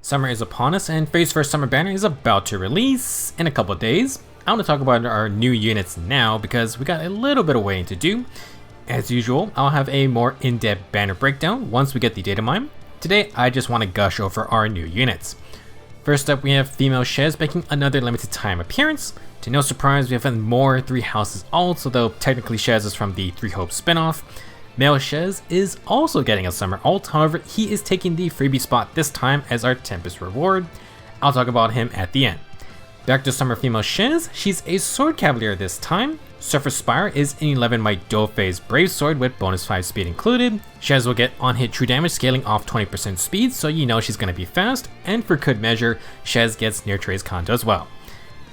Summer is upon us and Phase 1 Summer Banner is about to release in a couple of days. I want to talk about our new units now because we got a little bit of waiting to do. As usual, I'll have a more in-depth banner breakdown once we get the data mine. Today, I just want to gush over our new units. First up, we have female Shez making another limited time appearance. To no surprise, we have more Three Houses alts, although technically Shez is from the Three Hopes spinoff. Male Shez is also getting a summer alt, however, he is taking the freebie spot this time as our Tempest reward. I'll talk about him at the end. Back to summer female Shez, she's a sword cavalier this time. Surfer Spire is an 11 might dual phase brave sword with bonus 5 speed included. Shez will get on hit true damage scaling off 20% speed, so you know she's going to be fast, and for good measure, Shez gets near Trace Kanto as well.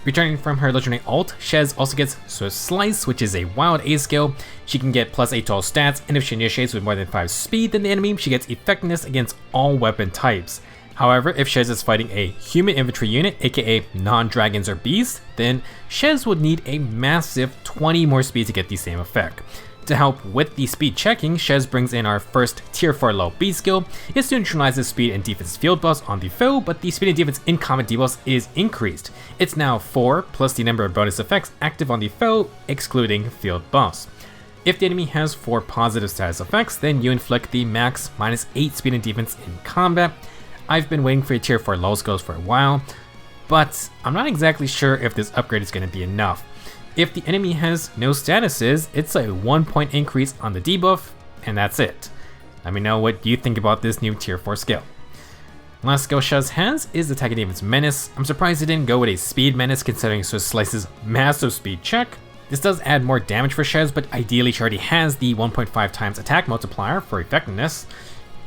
Returning from her legendary ult, Shez also gets Swift Slice, which is a wild A skill. She can get plus 8 to all stats, and if she initiates with more than 5 speed than the enemy, she gets effectiveness against all weapon types. However, if Shez is fighting a human infantry unit, aka non-dragons or beasts, then Shez would need a massive 20 more speed to get the same effect. To help with the speed checking, Shez brings in our first tier 4 low B skill. It's to neutralize the speed and defense field buffs on the foe, but the speed and defense in combat debuffs is increased. It's now 4 plus the number of bonus effects active on the foe, excluding field buffs. If the enemy has 4 positive status effects, then you inflict the max minus 8 speed and defense in combat. I've been waiting for a tier 4 low skills for a while, but I'm not exactly sure if this upgrade is going to be enough. If the enemy has no statuses, it's a 1 point increase on the debuff, and that's it. Let me know what you think about this new tier 4 skill. Last skill Shez has is Attack and Defense Menace. I'm surprised it didn't go with a Speed Menace considering Swift Slice's massive speed check. This does add more damage for Shez, but ideally she already has the 1.5 times attack multiplier for effectiveness.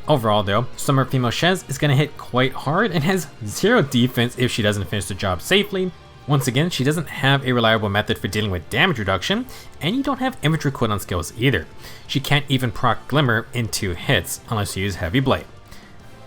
Overall though, summer female Shez is going to hit quite hard and has 0 defense if she doesn't finish the job safely. Once again, she doesn't have a reliable method for dealing with damage reduction, and you don't have infantry cooldown skills either. She can't even proc Glimmer in 2 hits unless you use Heavy Blade.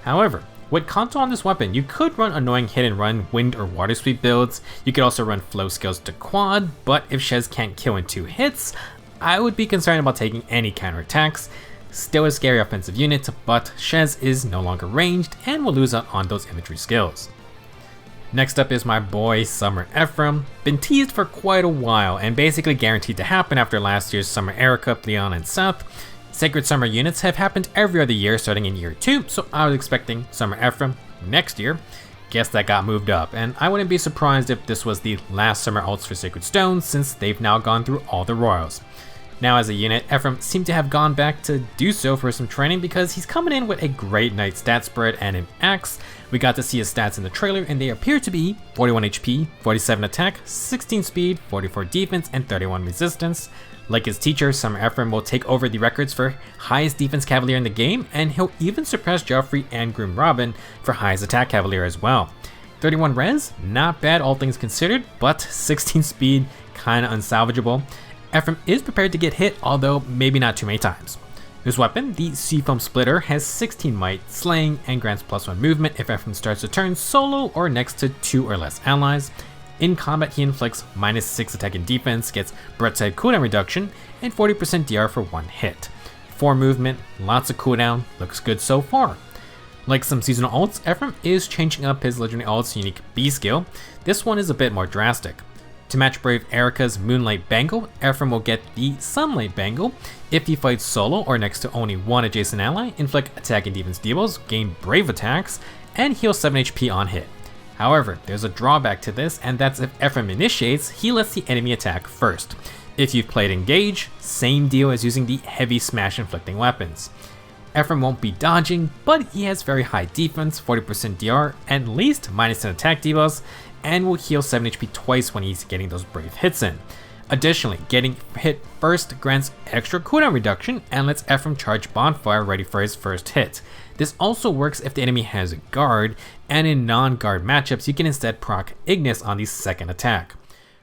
However, with Kanto on this weapon, you could run annoying hit and run wind or water sweep builds. You could also run flow skills to quad, but if Shez can't kill in 2 hits, I would be concerned about taking any counterattacks. Still a scary offensive unit, but Shez is no longer ranged and will lose out on those infantry skills. Next up is my boy Summer Ephraim. Been teased for quite a while and basically guaranteed to happen after last year's Summer Erica, Leon, and Seth. Sacred Summer units have happened every other year starting in year 2, so I was expecting Summer Ephraim next year. Guess that got moved up, and I wouldn't be surprised if this was the last Summer ults for Sacred Stones since they've now gone through all the royals. Now as a unit, Ephraim seemed to have gone back to do so for some training because he's coming in with a great knight stat spread and an axe. We got to see his stats in the trailer and they appear to be 41 HP, 47 attack, 16 speed, 44 defense, and 31 resistance. Like his teacher, Summer Ephraim will take over the records for highest defense cavalier in the game, and he'll even surpass Joffrey and Groom Robin for highest attack cavalier as well. 31 res, not bad all things considered, but 16 speed, kinda unsalvageable. Ephraim is prepared to get hit, although maybe not too many times. His weapon, the Seafoam Splitter, has 16 might, slaying, and grants +1 movement if Ephraim starts the turn solo or next to 2 or less allies. In combat, he inflicts -6 attack and defense, gets broadside cooldown reduction, and 40% DR for 1 hit. 4 movement, lots of cooldown, looks good so far. Like some seasonal ults, Ephraim is changing up his legendary ult's unique B skill. This one is a bit more drastic. To match Brave Erica's Moonlight Bangle, Ephraim will get the Sunlight Bangle. If he fights solo or next to only 1 adjacent ally, inflict attack and defense debuffs, gain brave attacks, and heal 7 HP on hit. However, there's a drawback to this, and that's if Ephraim initiates, he lets the enemy attack first. If you've played Engage, same deal as using the heavy smash inflicting weapons. Ephraim won't be dodging, but he has very high defense, 40% DR, at least -10 attack debuffs, and will heal 7 HP twice when he's getting those brave hits in. Additionally, getting hit first grants extra cooldown reduction and lets Ephraim charge Bonfire ready for his first hit. This also works if the enemy has a guard, and in non-guard matchups you can instead proc Ignis on the second attack.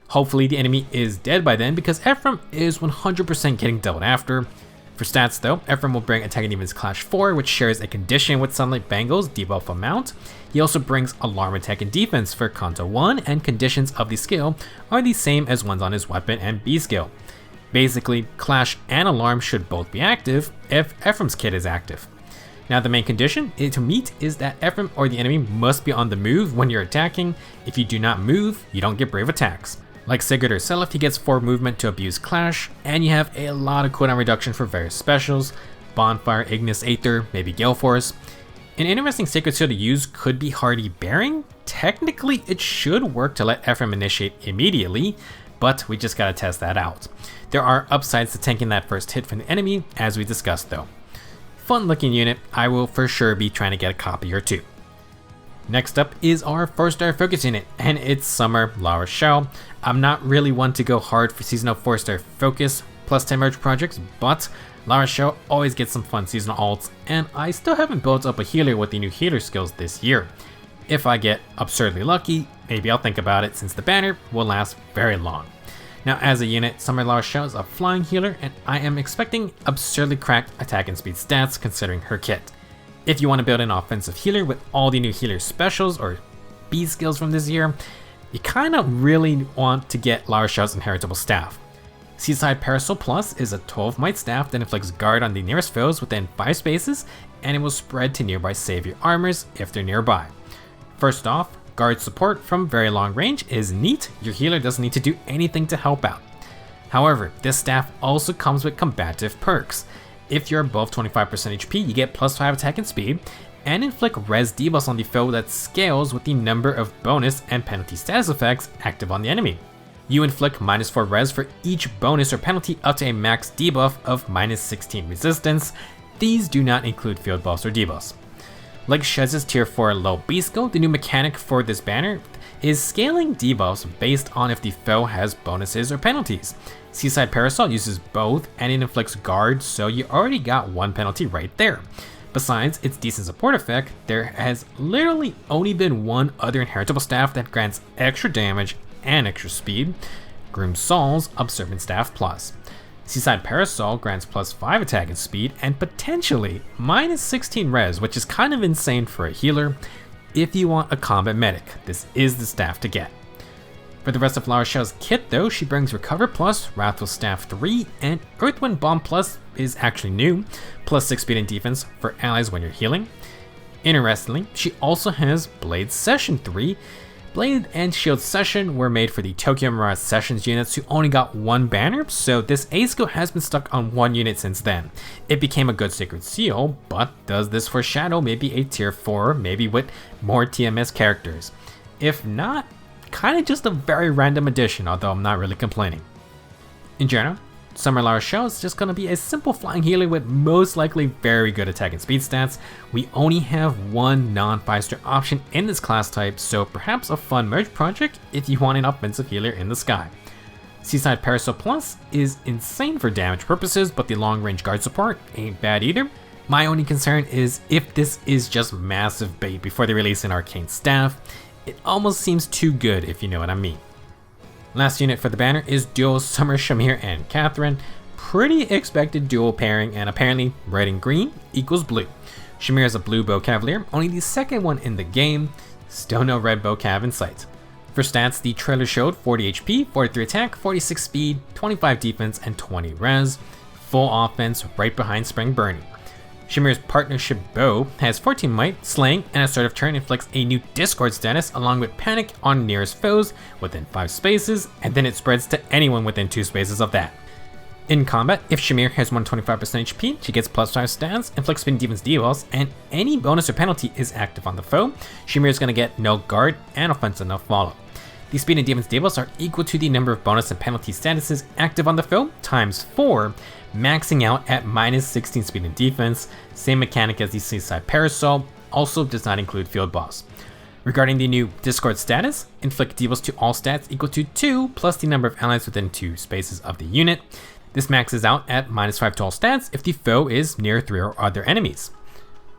Hopefully the enemy is dead by then because Ephraim is 100% getting dealt after. For stats though, Ephraim will bring Attack and Defense Clash 4, which shares a condition with Sunlight Bangle's debuff amount. He also brings Alarm Attack and Defense for Kanto 1, and conditions of the skill are the same as ones on his weapon and B skill. Basically, Clash and Alarm should both be active if Ephraim's kit is active. Now the main condition to meet is that Ephraim or the enemy must be on the move when you're attacking. If you do not move, you don't get brave attacks. Like Sigurd or Selef, he gets 4 movement to abuse Clash, and you have a lot of cooldown reduction for various specials, Bonfire, Ignis, Aether, maybe Gale Force. An interesting sacred seal to use could be Hardy Bearing. Technically, it should work to let Ephraim initiate immediately, but we just gotta test that out. There are upsides to tanking that first hit from the enemy, as we discussed though. Fun looking unit, I will for sure be trying to get a copy or two. Next up is our 4-star focus unit, and it's Summer La Rochelle. I'm not really one to go hard for seasonal 4-star focus plus 10 merge projects, but La Rochelle always gets some fun seasonal alts, and I still haven't built up a healer with the new healer skills this year. If I get absurdly lucky, maybe I'll think about it since the banner will last very long. Now as a unit, Summer La Rochelle is a flying healer, and I am expecting absurdly cracked attack and speed stats considering her kit. If you want to build an offensive healer with all the new healer specials or B skills from this year, you kind of really want to get La Rochelle's inheritable staff. Seaside Parasol Plus is a 12 might staff that inflicts guard on the nearest foes within 5 spaces, and it will spread to nearby savior armors if they're nearby. First off, guard support from very long range is neat. Your healer doesn't need to do anything to help out. However, this staff also comes with combative perks. If you're above 25% HP, you get plus 5 attack and speed, and inflict res debuffs on the foe that scales with the number of bonus and penalty status effects active on the enemy. You inflict -4 res for each bonus or penalty up to a max debuff of -16 resistance. These do not include field buffs or debuffs. Like Shez's tier 4 low B skill, the new mechanic for this banner is scaling debuffs based on if the foe has bonuses or penalties. Seaside Parasol uses both, and it inflicts guard, so you already got 1 penalty right there. Besides its decent support effect, there has literally only been one other inheritable staff that grants extra damage and extra speed, Groom Saul's Observant Staff Plus. Seaside Parasol grants plus 5 attack and speed, and potentially -16 res, which is kind of insane for a healer. If you want a combat medic, this is the staff to get. For the rest of La Rochelle's kit though, she brings Recover Plus, Wrathful Staff 3, and Earthwind Bomb Plus is actually new, plus 6 speed and defense for allies when you're healing. Interestingly, she also has Blade Session 3. Blade and Shield Session were made for the Tokyo Mirage Sessions units who only got 1 banner, so this A skill has been stuck on 1 unit since then. It became a good sacred seal, but does this foreshadow maybe a tier 4, maybe with more TMS characters? If not, kind of just a very random addition, although I'm not really complaining. In general, Summer La Rochelle is just going to be a simple flying healer with most likely very good attack and speed stats. We only have 1 non-5-star option in this class type, so perhaps a fun merge project if you want an offensive healer in the sky. Seaside Parasol Plus is insane for damage purposes, but the long range guard support ain't bad either. My only concern is if this is just massive bait before they release an arcane staff. It almost seems too good if you know what I mean. Last unit for the banner is duo Summer Shamir and Catherine. Pretty expected dual pairing, and apparently red and green equals blue. Shamir is a blue bow cavalier, only the second one in the game. Still no red bow cav in sight. For stats, the trailer showed 40 HP, 43 attack, 46 speed, 25 defense, and 20 res. Full offense right behind Spring Burning. Shamir's partnership bow has 14 might, slaying, and a start of turn inflicts a new Discord status along with panic on nearest foes within 5 spaces, and then it spreads to anyone within 2 spaces of that. In combat, if Shamir has 125% HP, she gets plus 5 stats, inflicts speed and defense debuffs, and any bonus or penalty is active on the foe. Shamir is going to get no guard and offensive no follow. The speed and defense debuffs are equal to the number of bonus and penalty statuses active on the foe times 4, maxing out at -16 speed and defense. Same mechanic as the Seaside Parasol, also does not include field buffs. Regarding the new Discord status, inflict debuffs to all stats equal to 2 plus the number of allies within 2 spaces of the unit. This maxes out at -5 to all stats if the foe is near 3 or other enemies.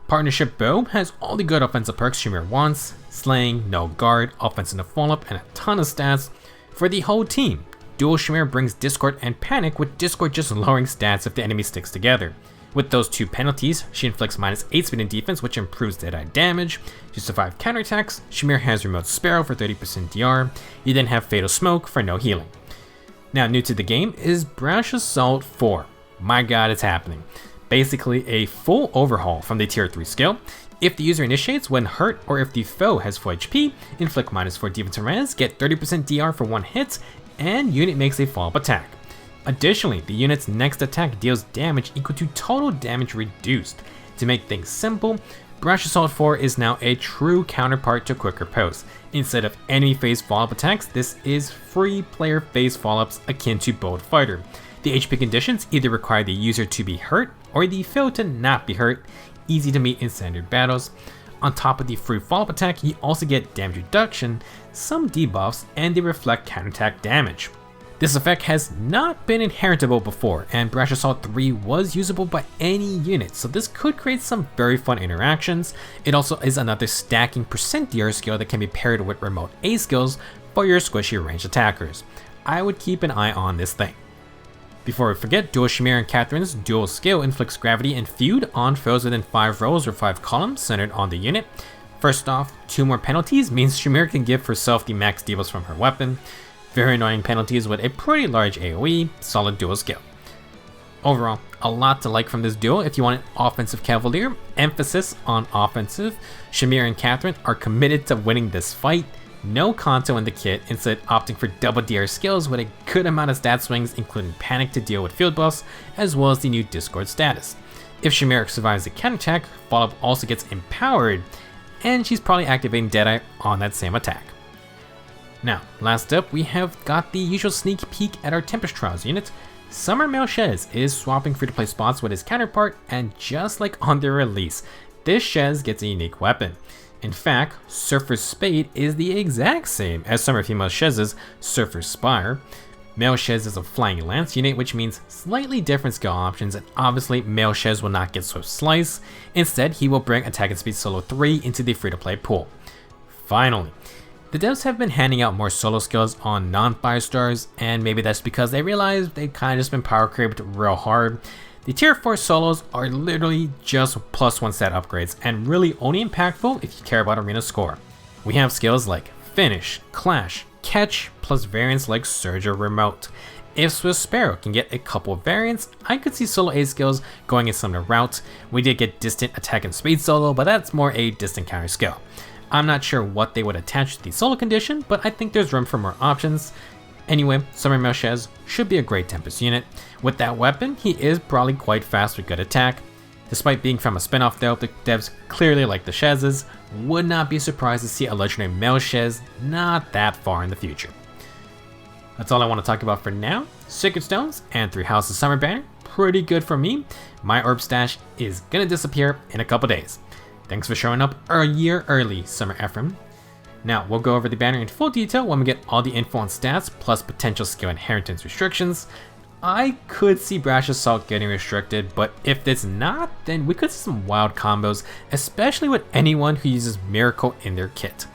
Partnership Bow has all the good offensive perks Shamir wants: slaying, no guard, offensive no follow-up, and a ton of stats for the whole team. Dual Shamir brings Discord and Panic, with Discord just lowering stats if the enemy sticks together. With those 2 penalties, she inflicts -8 speed and defense, which improves dead-eye damage. She survives counterattacks. Shamir has Remote Sparrow for 30% DR. You then have Fatal Smoke for no healing. Now new to the game is Brash Assault 4. My god, it's happening. Basically a full overhaul from the tier 3 skill. If the user initiates when hurt or if the foe has full HP, inflict -4 defensive res, get 30% DR for 1 hit, and unit makes a follow-up attack. Additionally, the unit's next attack deals damage equal to total damage reduced. To make things simple, Brash Assault 4 is now a true counterpart to Quick Riposte. Instead of enemy phase follow-up attacks, this is free player phase follow-ups akin to Bold Fighter. The HP conditions either require the user to be hurt or the foe to not be hurt, easy to meet in standard battles. On top of the free follow-up attack, you also get damage reduction, some debuffs, and they reflect counterattack damage. This effect has not been inheritable before, and Brash Assault 3 was usable by any unit, so this could create some very fun interactions. It also is another stacking % DR skill that can be paired with remote A skills for your squishy ranged attackers. I would keep an eye on this thing. Before we forget, dual Shamir and Catherine's dual skill inflicts gravity and feud on foes within 5 rows or 5 columns centered on the unit. First off, 2 more penalties means Shamir can give herself the max debuffs from her weapon. Very annoying penalties with a pretty large AoE, solid dual skill. Overall, a lot to like from this duo. If you want an offensive cavalier, emphasis on offensive. Shamir and Catherine are committed to winning this fight. No Kanto in the kit, instead opting for double DR skills with a good amount of stat swings, including Panic to deal with field buffs, as well as the new Discord status. If Shamir survives the counterattack, follow-up also gets empowered, and she's probably activating Deadeye on that same attack. Now, last up, we have got the usual sneak peek at our Tempest Trials unit. Summer Male Shez is swapping free-to-play spots with his counterpart, and just like on their release, this Shez gets a unique weapon. In fact, Surfer's Spade is the exact same as Summer Female Shez's Surfer's Spire. Male Shez is a Flying Lance unit, which means slightly different skill options, and obviously Male Shez will not get Swift Slice. Instead, he will bring Attack and Speed Solo 3 into the free-to-play pool. Finally, the devs have been handing out more solo skills on non-5 stars, and maybe that's because they realized they've kind of just been power creeped real hard. The tier 4 solos are literally just +1 stat upgrades, and really only impactful if you care about arena score. We have skills like Finish, Clash, Catch, plus variants like Surge or Remote. If Swift Sparrow can get a couple of variants, I could see solo A skills going in similar routes. We did get Distant Attack and Speed solo, but that's more a distant counter skill. I'm not sure what they would attach to the solo condition, but I think there's room for more options. Anyway, Summer Male Shez should be a great Tempest unit. With that weapon, he is probably quite fast with good attack. Despite being from a spin-off though, the devs clearly like the Shez's. Would not be surprised to see a legendary Male Shez not that far in the future. That's all I want to talk about for now. Sacred Stones and 3 Houses Summer Banner, pretty good for me. My orb stash is gonna disappear in a couple days. Thanks for showing up a year early, Summer Ephraim. Now, we'll go over the banner in full detail when we get all the info on stats, plus potential skill inheritance restrictions. I could see Brash Assault getting restricted, but if it's not, then we could see some wild combos, especially with anyone who uses Miracle in their kit.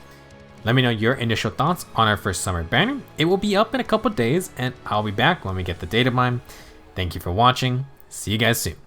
Let me know your initial thoughts on our first summer banner. It will be up in a couple days, and I'll be back when we get the data mine. Thank you for watching. See you guys soon.